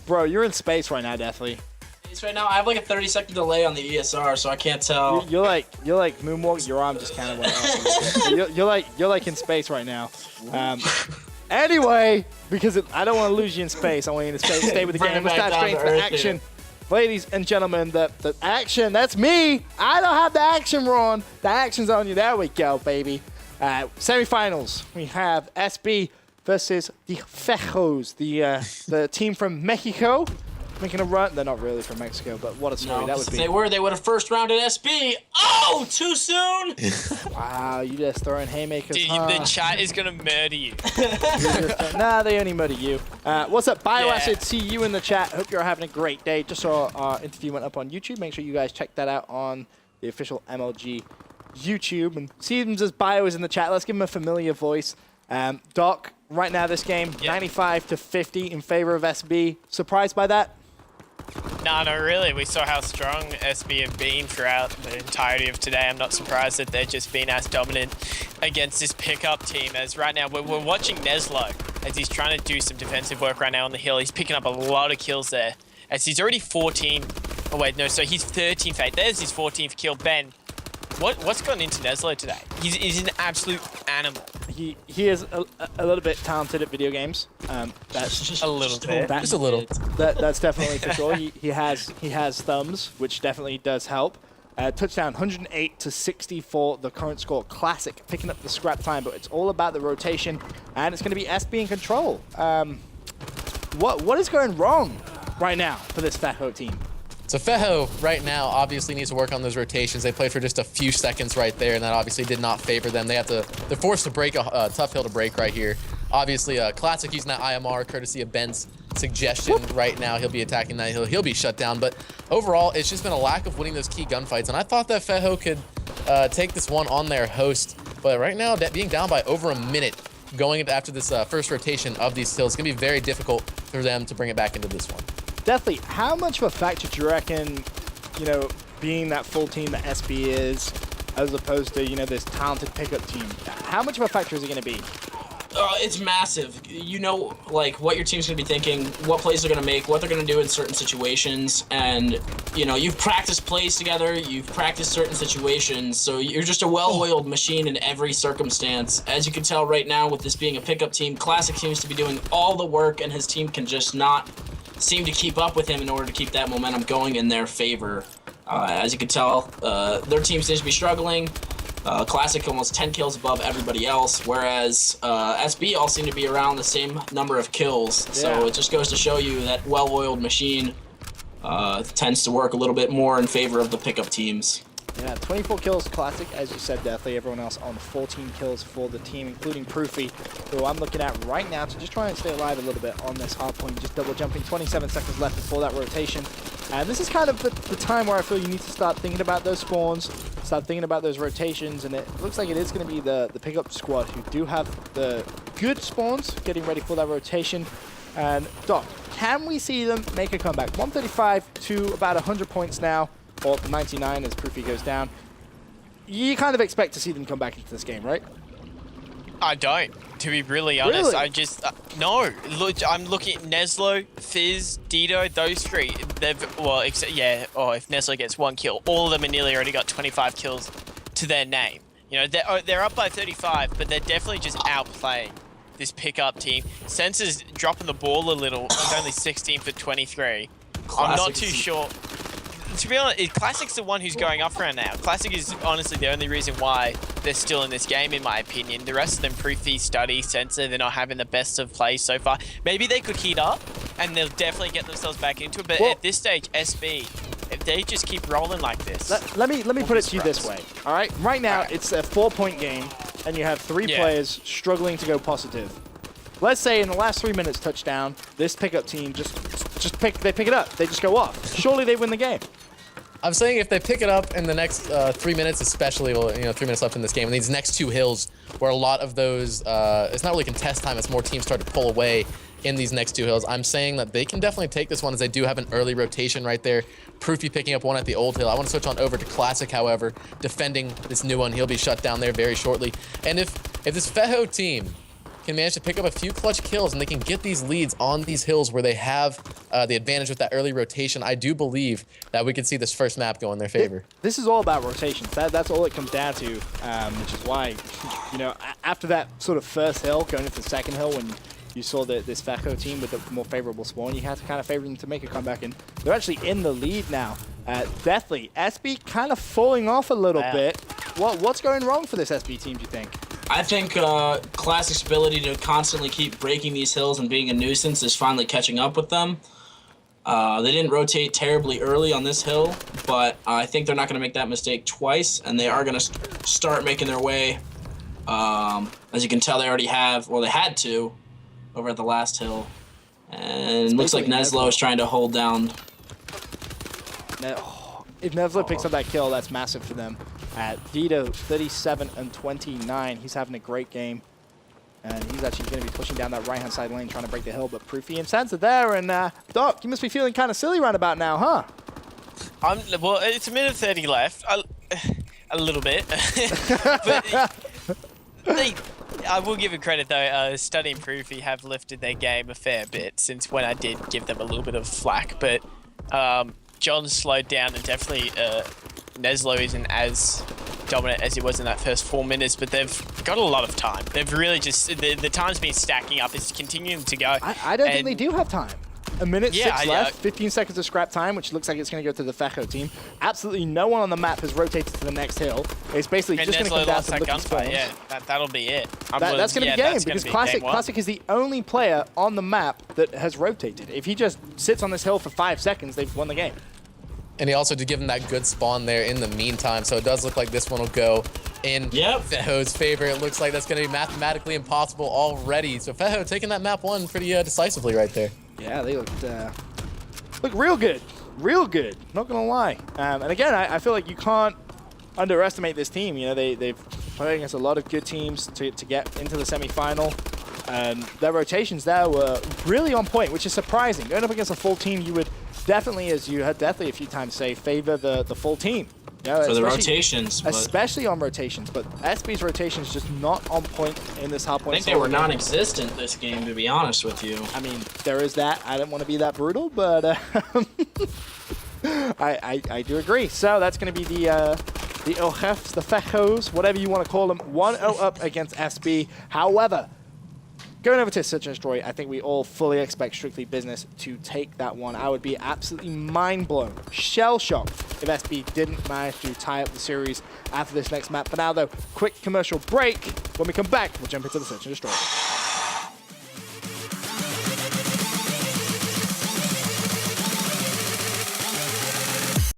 Bro, you're in space right now, definitely. Right now, I have like a 30-second delay on the ESR, so I can't tell. You're like moonwalk. Your arm just kind of went up. You're like in space right now. Anyway, because I don't want to lose you in space, I want you to stay with the game. Let's dive straight into the action. Ladies and gentlemen, the action, that's me. I don't have the action, Ron. The action's on you. There we go, baby. Semifinals, we have SB versus the FEJOs, the team from Mexico. Making a run. They're not really from Mexico, but what a story that would be. If they would have first rounded SB. Oh, too soon. Wow, you just throwing haymakers. Dude, the chat is gonna murder you. Nah, they only murder you. What's up, Bioacid? See you in the chat. Hope you're having a great day. Just saw our interview went up on YouTube. Make sure you guys check that out on the official MLG YouTube. And seems as Bio is in the chat. Let's give him a familiar voice. Doc, right now this game, 95-50 in favor of SB. Surprised by that? No, not really. We saw how strong SB have been throughout the entirety of today. I'm not surprised that they've just been as dominant against this pickup team. As right now, we're watching Neslo as he's trying to do some defensive work right now on the hill. He's picking up a lot of kills there. As he's already 14. Oh, wait, no. So he's 13th. There's his 14th kill. Ben, what's gone into Neslo today? He's an absolute animal. He is a little bit talented at video games. That's just a little bit. Just a little. That's definitely for sure. He has thumbs, which definitely does help. Touchdown 108-60 for the current score. Classic picking up the scrap time, but it's all about the rotation, and it's going to be SB in control. What is going wrong right now for this FEJO team? So FEJO right now obviously needs to work on those rotations. They played for just a few seconds right there, and that obviously did not favor them. They're forced to break a tough hill to break right here. Obviously, Classic using that IMR courtesy of Ben's suggestion right now. He'll be attacking that hill. He'll be shut down. But overall, it's just been a lack of winning those key gunfights. And I thought that FEJO could take this one on their host. But right now, being down by over a minute going into after this first rotation of these hills, it's going to be very difficult for them to bring it back into this one. Definitely. How much of a factor do you reckon, being that full team that SB is, as opposed to, this talented pickup team, how much of a factor is it going to be? It's massive. You know, like, what your team's going to be thinking, what plays they're going to make, what they're going to do in certain situations, and, you've practiced plays together, you've practiced certain situations, so you're just a well-oiled machine in every circumstance. As you can tell right now, with this being a pickup team, Classic seems to be doing all the work, and his team can just not seem to keep up with him in order to keep that momentum going in their favor. As you can tell, their team seems to be struggling. Classic almost 10 kills above everybody else, whereas SB all seem to be around the same number of kills. Yeah. So it just goes to show you that well-oiled machine tends to work a little bit more in favor of the pickup teams. Yeah, 24 kills Classic, as you said, definitely. Everyone else on 14 kills for the team, including Proofy, who I'm looking at right now to just try and stay alive a little bit on this hard point. Just double jumping, 27 seconds left before that rotation. And this is kind of the time where I feel you need to start thinking about those spawns, start thinking about those rotations, and it looks like it is going to be the pickup squad who do have the good spawns getting ready for that rotation. And Doc, can we see them make a comeback? 135 to about 100 points now. Or 99 as Proofy goes down. You kind of expect to see them come back into this game, right? I don't, to be really honest. Really? I just, no. Look, I'm looking at Neslo, Fizz, Dido, those three. They've, well, if Neslo gets 1 kill, all of them are nearly already got 25 kills to their name. They're up by 35, but they're definitely just outplaying this pickup team. Sensor's dropping the ball a little. He's only 16 for 23. I'm not too sure. To be honest, Classic's the one who's going up right now. Classic is honestly the only reason why they're still in this game, in my opinion. The rest of them, Proofy, Study, Sensor, they're not having the best of plays so far. Maybe they could heat up, and they'll definitely get themselves back into it. But at this stage, SB, if they just keep rolling like this... Let me put it to you this way, all right? Right now, it's a 4-point game, and you have 3 players struggling to go positive. Let's say in the last 3 minutes touchdown, this pickup team they pick it up. They just go off. Surely they win the game. I'm saying if they pick it up in the next 3 minutes, especially, 3 minutes left in this game, and these next 2 hills, where a lot of those, it's not really contest time, it's more teams start to pull away in these next 2 hills. I'm saying that they can definitely take this one, as they do have an early rotation right there. Proofy picking up one at the old hill. I want to switch on over to Classic, however, defending this new one. He'll be shut down there very shortly. And if this FEJO team can manage to pick up a few clutch kills, and they can get these leads on these hills where they have the advantage with that early rotation, I do believe that we could see this first map go in their favor. This is all about rotations. That's all it comes down to, which is why, you know, after that sort of first hill, going into the second hill, when you saw this FEJO team with the more favorable spawn, you had to kind of favor them to make a comeback, and they're actually in the lead now. Deathly, SB kind of falling off a little bit. What's going wrong for this SB team, do you think? I think Classic's ability to constantly keep breaking these hills and being a nuisance is finally catching up with them. They didn't rotate terribly early on this hill, but I think they're not going to make that mistake twice, and they are going to start making their way. As you can tell, they already have, well, they had to, over at the last hill. And it looks like Neslo is trying to hold down. If Neslo picks up that kill, that's massive for them. Dido, 37 and 29. He's having a great game. And he's actually going to be pushing down that right-hand side lane, trying to break the hill. But Proofy and Sansa there. And Doc, you must be feeling kind of silly right about now, huh? Well, it's a minute 30 left. A little bit. But I will give it credit, though. Study and Proofy have lifted their game a fair bit since when I did give them a little bit of flack. But John's slowed down, and definitely Neslo isn't as dominant as he was in that first 4 minutes, but they've got a lot of time. They've really just, the time's been stacking up. It's continuing to go. I don't think they do have time. A minute 6 left, 15 15 seconds of scrap time, which looks like it's going to go to the FEJO team. Absolutely no one on the map has rotated to the next hill. It's basically just going to come down to looking spawns. Yeah, that'll be it. That's going to be game, because Classic is the only player on the map that has rotated. If he just sits on this hill for 5 seconds, they've won the game. And he also did give him that good spawn there in the meantime, so it does look like this one will go in FEJO's favor. It looks like that's going to be mathematically impossible already. So FEJO taking that map one pretty decisively right there. Yeah, they look real good. Real good, not going to lie. And again, I feel like you can't underestimate this team. You know, they've played against a lot of good teams to get into the semi-final. Their rotations there were really on point, which is surprising. Going up against a full team, you would definitely, as you heard Deathly a few times say, favor the full team. You know, for the rotations. Especially on rotations, but SB's rotations just not on point in this hard point. I think they were non-existent this game, to be honest with you. I mean, there is that. I didn't want to be that brutal, but I do agree. So that's going to be the Ilhefs, the FEJOs, whatever you want to call them, 1-0 up against SB. However, going over to Search and Destroy, I think we all fully expect Strictly Business to take that one. I would be absolutely mind-blown, shell-shocked, if SB didn't manage to tie up the series after this next map. For now, though, quick commercial break. When we come back, we'll jump into the Search and Destroy.